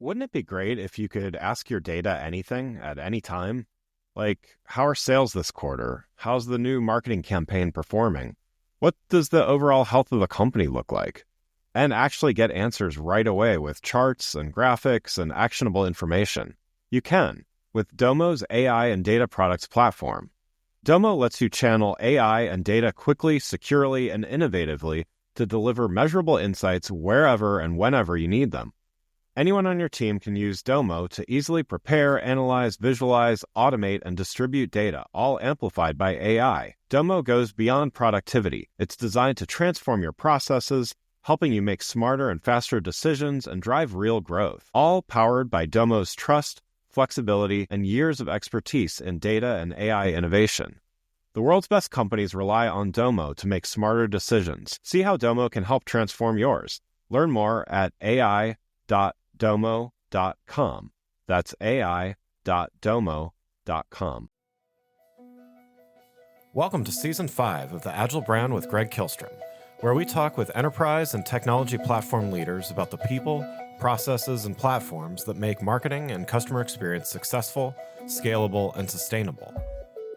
Wouldn't it be great if you could ask your data anything at any time? Like, how are sales this quarter? How's the new marketing campaign performing? What does the overall health of the company look like? And actually get answers right away with charts and graphics and actionable information. You can with Domo's AI and data products platform. Domo lets you channel AI and data quickly, securely, and innovatively to deliver measurable insights wherever and whenever you need them. Anyone on your team can use Domo to easily prepare, analyze, visualize, automate, and distribute data, all amplified by AI. Domo goes beyond productivity. It's designed to transform your processes, helping you make smarter and faster decisions and drive real growth. All powered by Domo's trust, flexibility, and years of expertise in data and AI innovation. The world's best companies rely on Domo to make smarter decisions. See how Domo can help transform yours. Learn more at ai.domo.com. That's ai.domo.com. Welcome to Season 5 of the Agile Brand with Greg Kihlstrom, where we talk with enterprise and technology platform leaders about the people, processes, and platforms that make marketing and customer experience successful, scalable, and sustainable.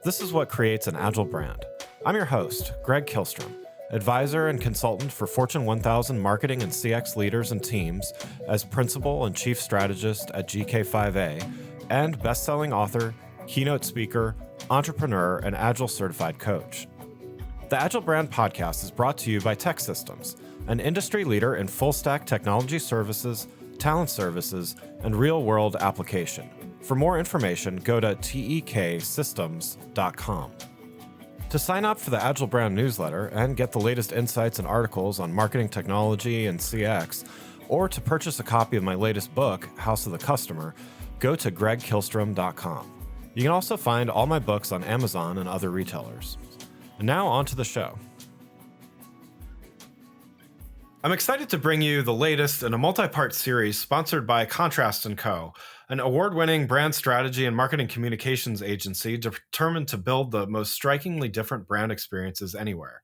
This is what creates an Agile brand. I'm your host, Greg Kihlstrom, advisor and consultant for Fortune 1000 marketing and CX leaders and teams as principal and chief strategist at GK5A, and best-selling author, keynote speaker, entrepreneur, and Agile certified coach. The Agile Brand Podcast is brought to you by TEKsystems, an industry leader in full-stack technology services, talent services, and real-world application. For more information, go to teksystems.com. To sign up for the Agile Brand newsletter and get the latest insights and articles on marketing technology and CX, or to purchase a copy of my latest book, House of the Customer, go to gregkihlstrom.com. You can also find all my books on Amazon and other retailers. And now on to the show. I'm excited to bring you the latest in a multi-part series sponsored by Contrast & Co., an award-winning brand strategy and marketing communications agency determined to build the most strikingly different brand experiences anywhere.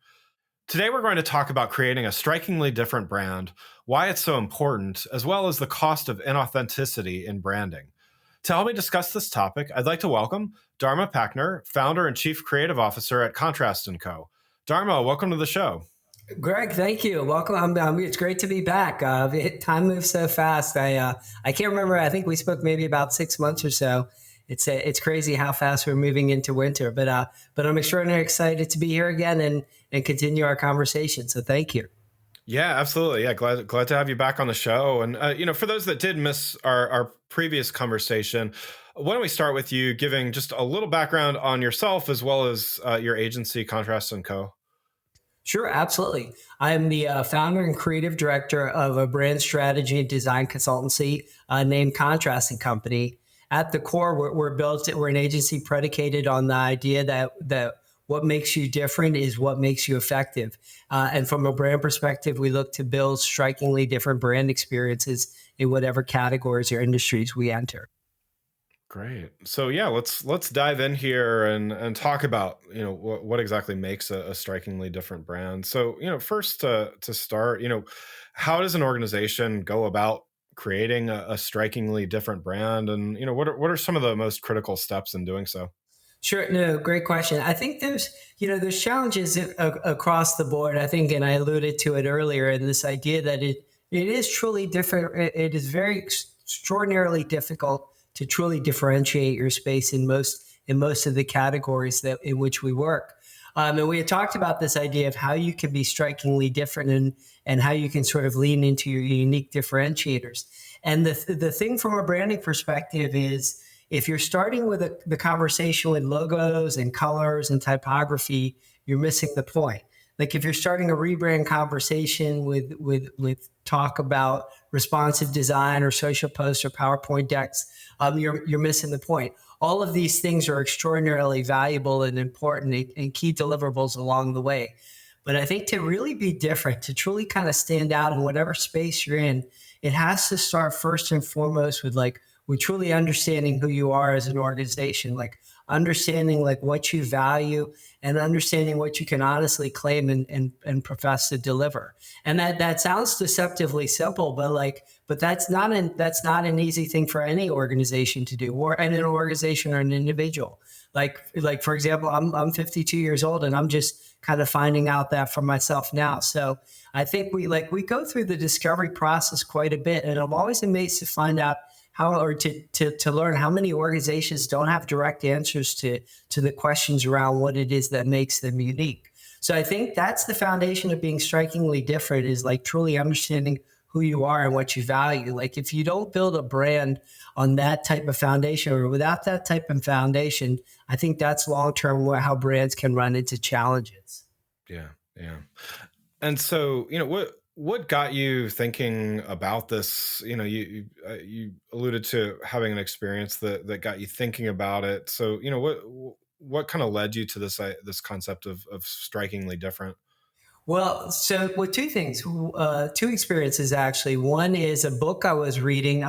Today, we're going to talk about creating a strikingly different brand, why it's so important, as well as the cost of inauthenticity in branding. To help me discuss this topic, I'd like to welcome Dharma Pachner, founder and chief creative officer at Contrast & Co. Dharma, welcome to the show. Greg, thank you. Welcome. It's great to be back. Time moves so fast. I can't remember. I think we spoke maybe about 6 months or so. It's crazy how fast we're moving into winter. But I'm extraordinarily excited to be here again and continue our conversation. So thank you. Yeah, absolutely. Yeah, glad to have you back on the show. And for those that did miss our previous conversation, why don't we start with you giving just a little background on yourself as well as your agency, Contrast & Co. Sure, absolutely. I am the founder and creative director of a brand strategy and design consultancy named Contrast & Company. At the core, we're an agency predicated on the idea that what makes you different is what makes you effective. And from a brand perspective, we look to build strikingly different brand experiences in whatever categories or industries we enter. Great. So yeah, let's dive in here and talk about what exactly makes a strikingly different brand. So first to start, how does an organization go about creating a strikingly different brand, and what are some of the most critical steps in doing so? Sure. No, great question. I think there's challenges across the board. I think, and I alluded to it earlier, in this idea that it is truly different. It is very extraordinarily difficult to truly differentiate your space in most of the categories in which we work. And we had talked about this idea of how you can be strikingly different and how you can sort of lean into your unique differentiators. And the thing from a branding perspective is, if you're starting with the conversation with logos and colors and typography, you're missing the point. Like if you're starting a rebrand conversation with talk about responsive design or social posts or PowerPoint decks, you're missing the point. All of these things are extraordinarily valuable and important and key deliverables along the way. But I think to really be different, to truly kind of stand out in whatever space you're in, it has to start first and foremost with truly understanding who you are as an organization. Like, understanding like what you value and understanding what you can honestly claim and profess to deliver. And that sounds deceptively simple, but that's not an easy thing for any organization to do, or an organization or an individual. Like for example, I'm 52 years old and I'm just kind of finding out that for myself now. So I think we go through the discovery process quite a bit, and I'm always amazed to find out how, or to learn how many organizations don't have direct answers to the questions around what it is that makes them unique. So I think that's the foundation of being strikingly different, is like truly understanding who you are and what you value. Like if you don't build a brand on that type of foundation, or without that type of foundation, I think that's long-term how brands can run into challenges. Yeah. Yeah. And so, what got you thinking about this? You alluded to having an experience that got you thinking about it. So, what kind of led you to this concept of strikingly different? Well, so with two things, two experiences actually. One is a book I was reading.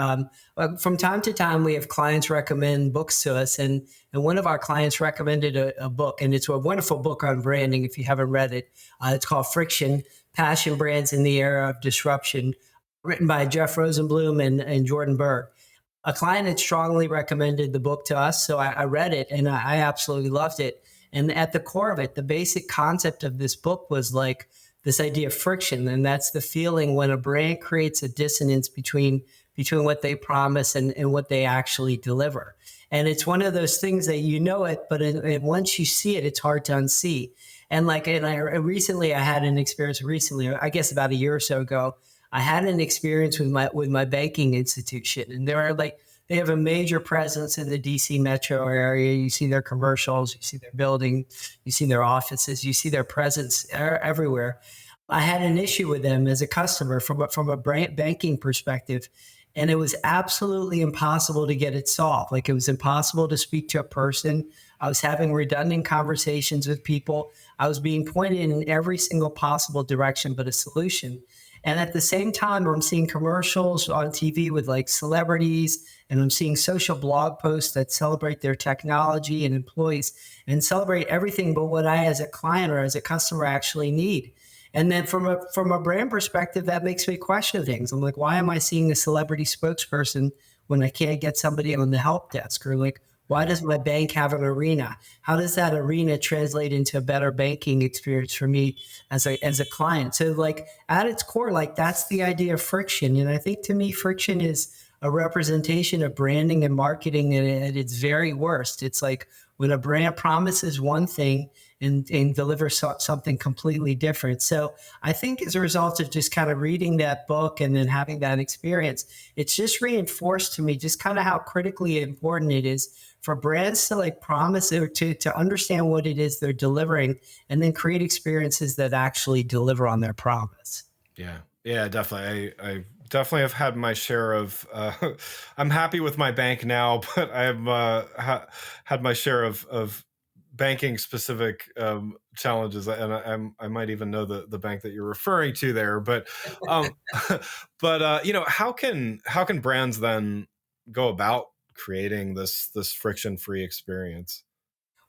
From time to time, we have clients recommend books to us, and one of our clients recommended a book, and it's a wonderful book on branding. If you haven't read it, it's called Friction: Passion Brands in the Era of Disruption, written by Jeff Rosenblum and Jordan Berg. A client had strongly recommended the book to us, so I read it, and I absolutely loved it. And at the core of it, the basic concept of this book was like this idea of friction. And that's the feeling when a brand creates a dissonance between what they promise and what they actually deliver. And it's one of those things that you know it, but once you see it, it's hard to unsee. And I had an experience recently, I guess about a year or so ago. I had an experience with my banking institution, and they have a major presence in the DC metro area. You see their commercials, you see their building, you see their offices, you see their presence everywhere. I had an issue with them as a customer from a banking perspective, and it was absolutely impossible to get it solved. Like it was impossible to speak to a person. I was having redundant conversations with people. I was being pointed in every single possible direction but a solution. And at the same time, I'm seeing commercials on TV with like celebrities, and I'm seeing social blog posts that celebrate their technology and employees and celebrate everything but what I, as a client or as a customer, actually need. And then from a brand perspective, that makes me question things. I'm like, why am I seeing a celebrity spokesperson when I can't get somebody on the help desk? Or like, why does my bank have an arena? How does that arena translate into a better banking experience for me as a client? So like at its core, like that's the idea of friction. And I think to me, friction is a representation of branding and marketing at its very worst. It's like when a brand promises one thing and delivers something completely different. So I think as a result of just kind of reading that book and then having that experience, it's just reinforced to me just kind of how critically important it is for brands to like promise or to understand what it is they're delivering and then create experiences that actually deliver on their promise. Yeah, definitely. I definitely have had my share of, I'm happy with my bank now, but I've had my share of banking specific challenges. And I might even know the bank that you're referring to there, but, how can brands then go about creating this friction-free experience?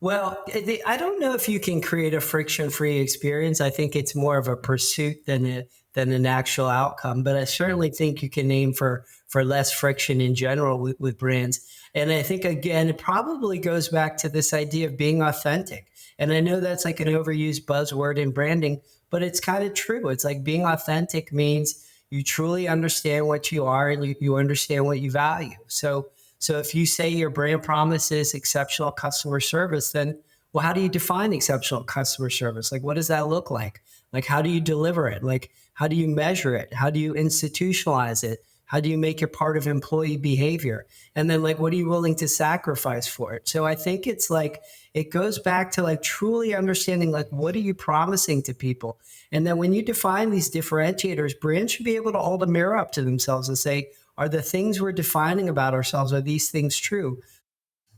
Well, I don't know if you can create a friction-free experience. I think it's more of a pursuit than an actual outcome. But I certainly think you can aim for less friction in general with brands. And I think again, it probably goes back to this idea of being authentic. And I know that's like an overused buzzword in branding, but it's kind of true. It's like being authentic means you truly understand what you are and you understand what you value. So if you say your brand promise is exceptional customer service, then, well, how do you define exceptional customer service? Like, what does that look like? Like, how do you deliver it? Like, how do you measure it? How do you institutionalize it? How do you make it part of employee behavior? And then like, what are you willing to sacrifice for it? So I think it's like, it goes back to like truly understanding, like, what are you promising to people? And then when you define these differentiators, brands should be able to hold a mirror up to themselves and say, are the things we're defining about ourselves, are these things true?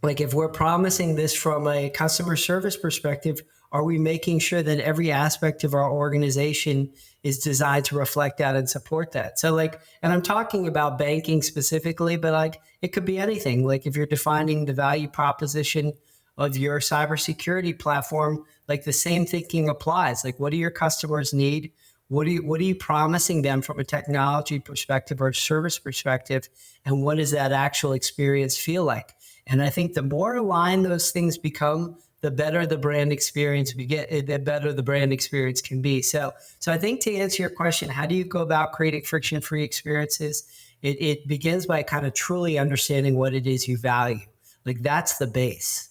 Like if we're promising this from a customer service perspective, are we making sure that every aspect of our organization is designed to reflect that and support that? So like, and I'm talking about banking specifically, but like it could be anything. Like if you're defining the value proposition of your cybersecurity platform, like the same thinking applies. Like, what do your customers need? What are you promising them from a technology perspective or service perspective? And what does that actual experience feel like? And I think the more aligned those things become, the better the brand experience we get, the better the brand experience can be. So I think to answer your question, how do you go about creating friction-free experiences? It begins by kind of truly understanding what it is you value. Like, that's the base.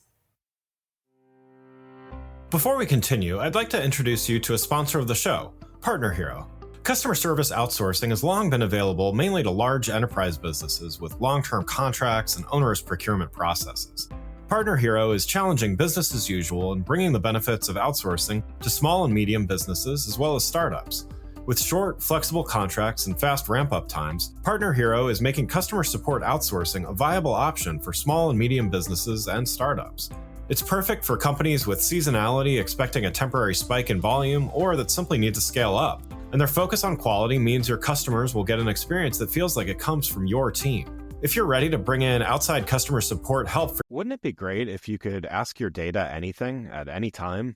Before we continue, I'd like to introduce you to a sponsor of the show, Partner Hero. Customer service outsourcing has long been available mainly to large enterprise businesses with long-term contracts and onerous procurement processes. Partner Hero is challenging business as usual and bringing the benefits of outsourcing to small and medium businesses as well as startups. With short, flexible contracts and fast ramp-up times, Partner Hero is making customer support outsourcing a viable option for small and medium businesses and startups. It's perfect for companies with seasonality expecting a temporary spike in volume or that simply need to scale up. And their focus on quality means your customers will get an experience that feels like it comes from your team. If you're ready to bring in outside customer support help Wouldn't it be great if you could ask your data anything at any time?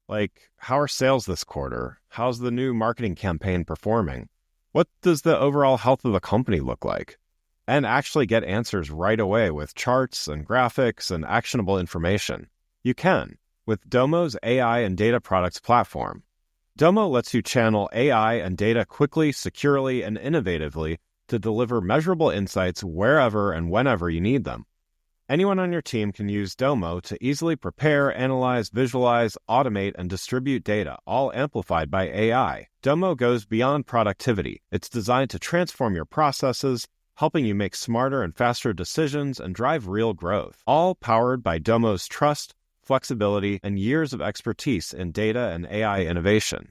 Like, how are sales this quarter? How's the new marketing campaign performing? What does the overall health of the company look like? And actually get answers right away with charts and graphics and actionable information. You can with Domo's AI and data products platform. Domo lets you channel AI and data quickly, securely, and innovatively to deliver measurable insights wherever and whenever you need them. Anyone on your team can use Domo to easily prepare, analyze, visualize, automate, and distribute data, all amplified by AI. Domo goes beyond productivity. It's designed to transform your processes, helping you make smarter and faster decisions and drive real growth, all powered by Domo's trust, flexibility, and years of expertise in data and AI innovation.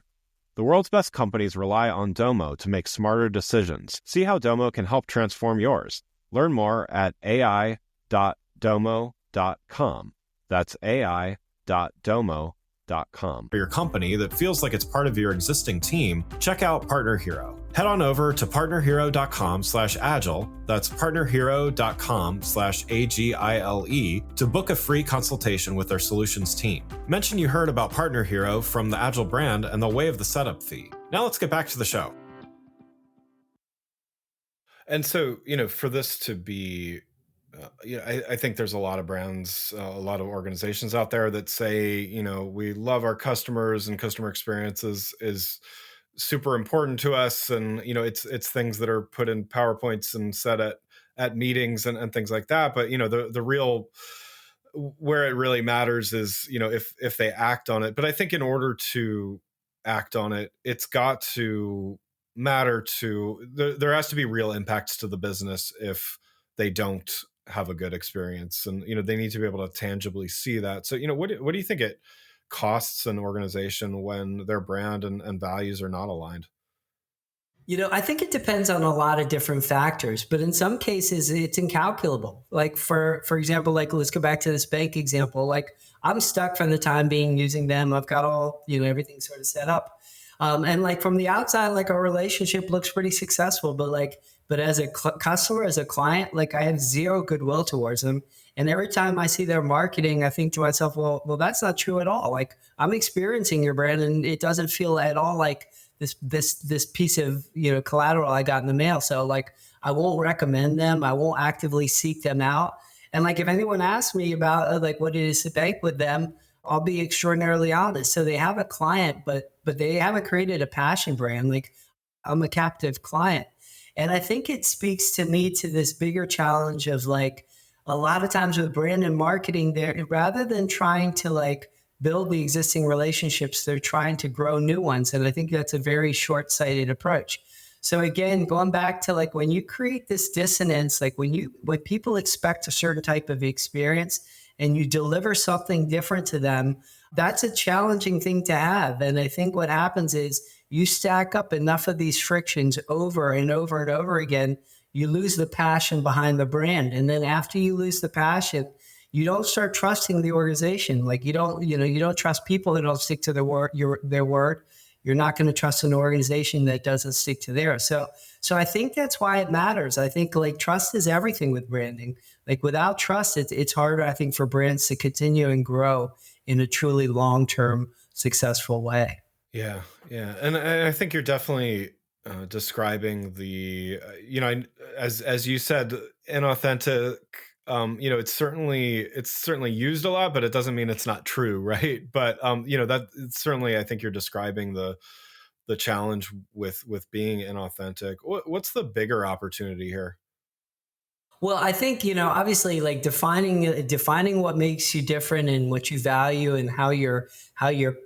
The world's best companies rely on Domo to make smarter decisions. See how Domo can help transform yours. Learn more at ai.domo.com. That's ai.domo.com. for your company that feels like it's part of your existing team, check out Partner Hero. Head on over to partnerhero.com/agile. That's partnerhero.com/AGILE to book a free consultation with their solutions team. Mention you heard about Partner Hero from the Agile brand and they'll waive the setup fee. Now let's get back to the show. And so, for this to be I think there's a lot of brands, a lot of organizations out there that say, we love our customers and customer experiences is super important to us. And, it's things that are put in PowerPoints and set at meetings and things like that. But, the real, where it really matters is, if they act on it. But I think in order to act on it, it's got to matter to, there has to be real impacts to the business if they don't have a good experience, and they need to be able to tangibly see that. So what do you think it costs an organization when their brand and values are not aligned? I think it depends on a lot of different factors, but in some cases it's incalculable. Like for example, like let's go back to this bank example. Like I'm stuck from the time being using them. I've got all, everything sort of set up. And like from the outside, like our relationship looks pretty successful, but as a customer, as a client, like I have zero goodwill towards them. And every time I see their marketing, I think to myself, well, that's not true at all. Like I'm experiencing your brand and it doesn't feel at all like this piece of, collateral I got in the mail. So like, I won't recommend them. I won't actively seek them out. And like, if anyone asks me about like what it is to bank with them, I'll be extraordinarily honest. So they have a client, but they haven't created a passion brand. Like I'm a captive client. And I think it speaks to me to this bigger challenge of like a lot of times with brand and marketing there, rather than trying to like build the existing relationships, they're trying to grow new ones. And I think that's a very short-sighted approach. So again, going back to like when you create this dissonance, like when people expect a certain type of experience and you deliver something different to them, that's a challenging thing to have. And I think what happens is you stack up enough of these frictions over and over and over again, you lose the passion behind the brand. And then after you lose the passion, you don't start trusting the organization. Like you don't trust people that don't stick to their word. you're not going to trust an organization that doesn't stick to theirs. So I think that's why it matters. I think like trust is everything with branding. Like without trust, it's harder, I think, for brands to continue and grow in a truly long-term successful way. Yeah, yeah, and I think you're definitely describing the as you said, inauthentic. It's certainly used a lot, but it doesn't mean it's not true, right? But that it's certainly, I think you're describing the challenge with being inauthentic. What's the bigger opportunity here? Well, I think, obviously like defining what makes you different and what you value and how your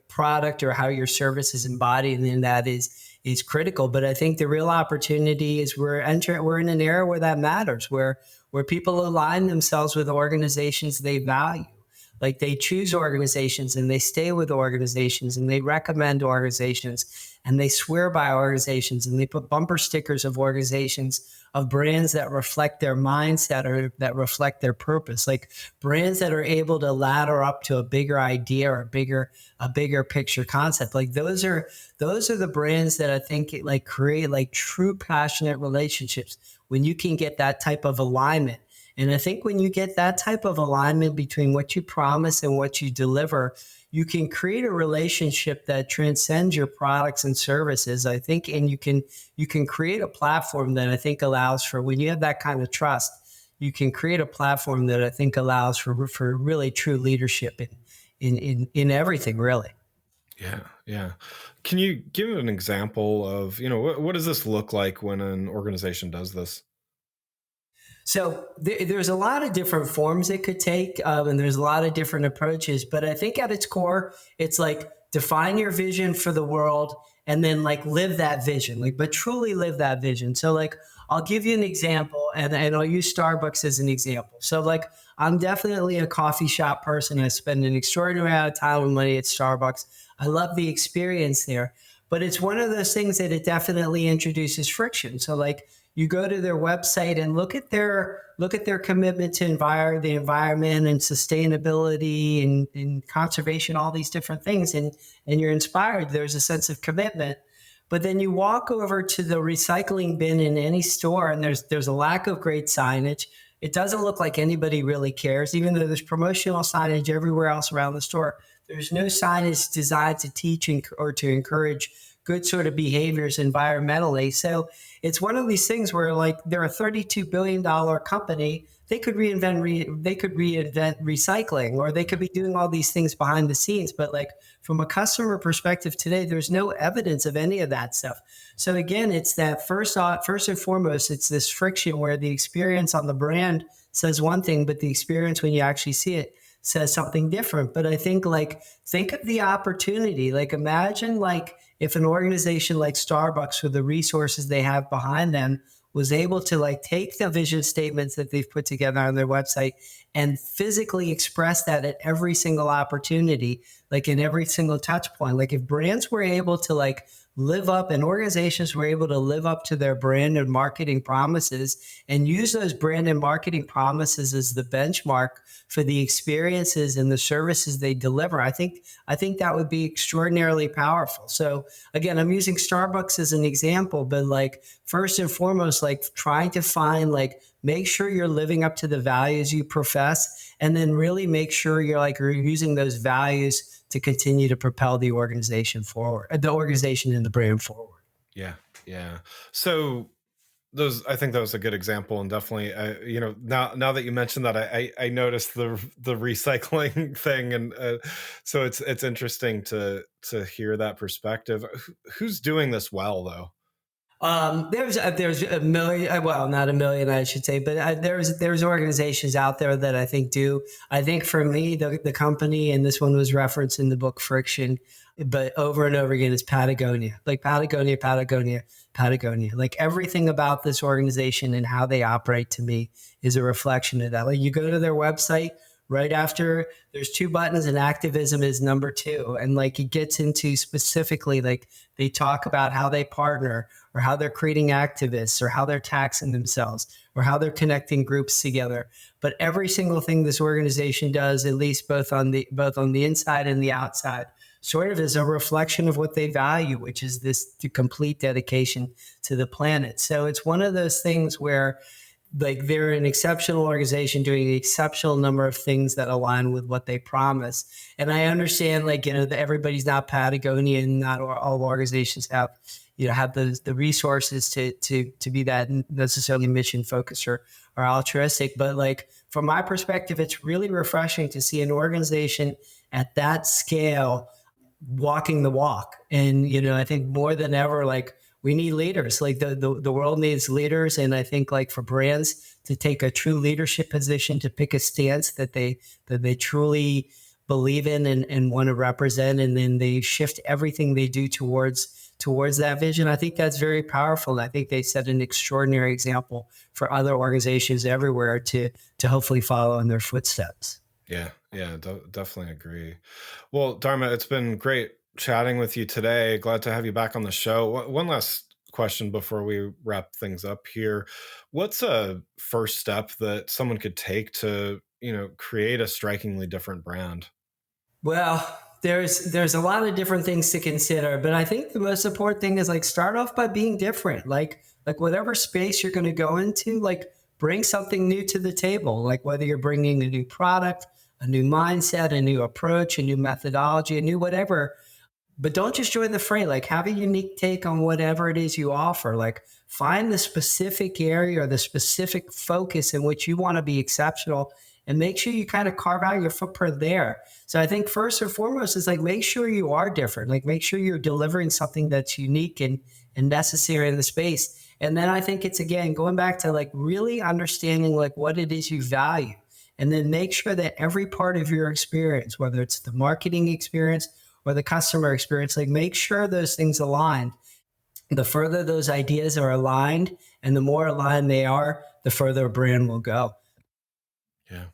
product or how your service is embodied in that is critical. But I think the real opportunity is we're in an era where that matters, where people align themselves with organizations they value. Like they choose organizations and they stay with organizations and they recommend organizations and they swear by organizations and they put bumper stickers of organizations, of brands that reflect their mindset or that reflect their purpose, like brands that are able to ladder up to a bigger idea or a bigger picture concept. Like those are the brands that I think like create like true passionate relationships when you can get that type of alignment. And I think when you get that type of alignment between what you promise and what you deliver, you can create a relationship that transcends your products and services. I think, and you can create a platform that I think allows for, when you have that kind of trust, you can create a platform that I think allows for really true leadership in everything, really. Yeah, yeah. Can you give an example of, what does this look like when an organization does this? So there's a lot of different forms it could take, and there's a lot of different approaches. But I think at its core, it's like define your vision for the world, and then like live that vision, like but truly live that vision. So like I'll give you an example, and I'll use Starbucks as an example. So like I'm definitely a coffee shop person. I spend an extraordinary amount of time and money at Starbucks. I love the experience there, but it's one of those things that it definitely introduces friction. So like you go to their website and look at their commitment to the environment and sustainability and conservation, all these different things, and you're inspired. There's a sense of commitment. But then you walk over to the recycling bin in any store, and there's a lack of great signage. It doesn't look like anybody really cares, even though there's promotional signage everywhere else around the store. There's no signage designed to teach or to encourage good sort of behaviors environmentally. So it's one of these things where like they're a $32 billion company. They could reinvent recycling, or they could be doing all these things behind the scenes. But like from a customer perspective today, there's no evidence of any of that stuff. So again, it's that first and foremost, it's this friction where the experience on the brand says one thing, but the experience when you actually see it says something different. But I think like think of the opportunity. Like imagine like if an organization like Starbucks, with the resources they have behind them, was able to like take the vision statements that they've put together on their website and physically express that at every single opportunity, like in every single touch point. Like if brands were able to like live up and organizations were able to live up to their brand and marketing promises and use those brand and marketing promises as the benchmark for the experiences and the services they deliver, I think that would be extraordinarily powerful. So again, I'm using Starbucks as an example, but like first and foremost, like trying to find like make sure you're living up to the values you profess, and then really make sure you're using those values to continue to propel the organization forward, the organization and the brand forward. Yeah, yeah. So those, I think that was a good example, and definitely, now that you mentioned that, I noticed the recycling thing, and so it's interesting to hear that perspective. Who's doing this well, though? There's a million, well, not a million, I should say, but there's organizations out there that I think do. I think for me, the company, and this one was referenced in the book Friction, but over and over again is Patagonia, like Patagonia, Patagonia, Patagonia. Like everything about this organization and how they operate to me is a reflection of that. Like you go to their website. Right after there's two buttons and activism is number two. And like it gets into specifically, like they talk about how they partner or how they're creating activists or how they're taxing themselves or how they're connecting groups together. But every single thing this organization does, at least both on the inside and the outside, sort of as a reflection of what they value, which is this complete dedication to the planet. So it's one of those things where like they're an exceptional organization doing an exceptional number of things that align with what they promise. And I understand, like, that everybody's not Patagonia, and not all organizations have, have the resources to be that necessarily mission focused or altruistic. But like, from my perspective, it's really refreshing to see an organization at that scale walking the walk. And, I think more than ever, like, we need leaders. Like the world needs leaders. And I think, like, for brands to take a true leadership position, to pick a stance that they truly believe in and want to represent, and then they shift everything they do towards that vision. I think that's very powerful. And I think they set an extraordinary example for other organizations everywhere to hopefully follow in their footsteps. Yeah, definitely agree. Well, Dharma, it's been great chatting with you today. Glad to have you back on the show. One last question before we wrap things up here. What's a first step that someone could take to, create a strikingly different brand? Well, there's a lot of different things to consider, but I think the most important thing is, like, start off by being different. Like whatever space you're going to go into, like, bring something new to the table. Like, whether you're bringing a new product, a new mindset, a new approach, a new methodology, a new whatever. But don't just join the fray. Like, have a unique take on whatever it is you offer. Like, find the specific area or the specific focus in which you want to be exceptional, and make sure you kind of carve out your footprint there. So I think first and foremost is, like, make sure you are different. Like, make sure you're delivering something that's unique and necessary in the space. And then I think it's, again, going back to, like, really understanding, like, what it is you value. And then make sure that every part of your experience, whether it's the marketing experience or the customer experience, like, make sure those things align. The further those ideas are aligned and the more aligned they are, the further a brand will go. Yeah.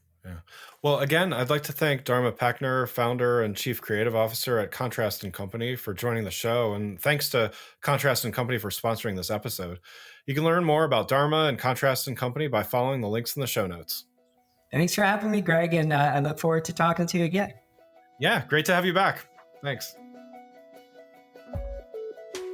Well, again, I'd like to thank Dharma Pachner, founder and chief creative officer at Contrast & Company, for joining the show. And thanks to Contrast & Company for sponsoring this episode. You can learn more about Dharma and Contrast & Company by following the links in the show notes. Thanks for having me, Greg. And I look forward to talking to you again. Yeah, great to have you back. Thanks.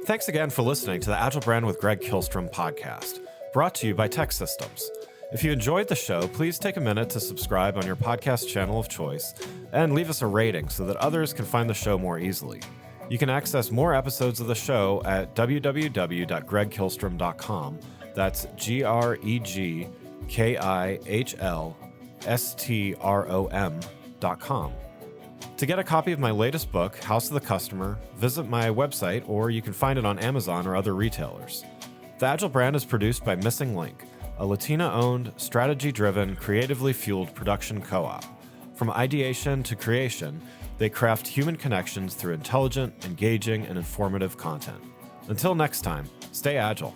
Thanks again for listening to the Agile Brand with Greg Kihlstrom podcast, brought to you by Tech Systems. If you enjoyed the show, please take a minute to subscribe on your podcast channel of choice and leave us a rating so that others can find the show more easily. You can access more episodes of the show at www.gregkihlstrom.com. That's GregKihlstrom.com. To get a copy of my latest book, House of the Customer, visit my website, or you can find it on Amazon or other retailers. The Agile Brand is produced by Missing Link, a Latina-owned, strategy-driven, creatively fueled production co-op. From ideation to creation, they craft human connections through intelligent, engaging, and informative content. Until next time, stay agile.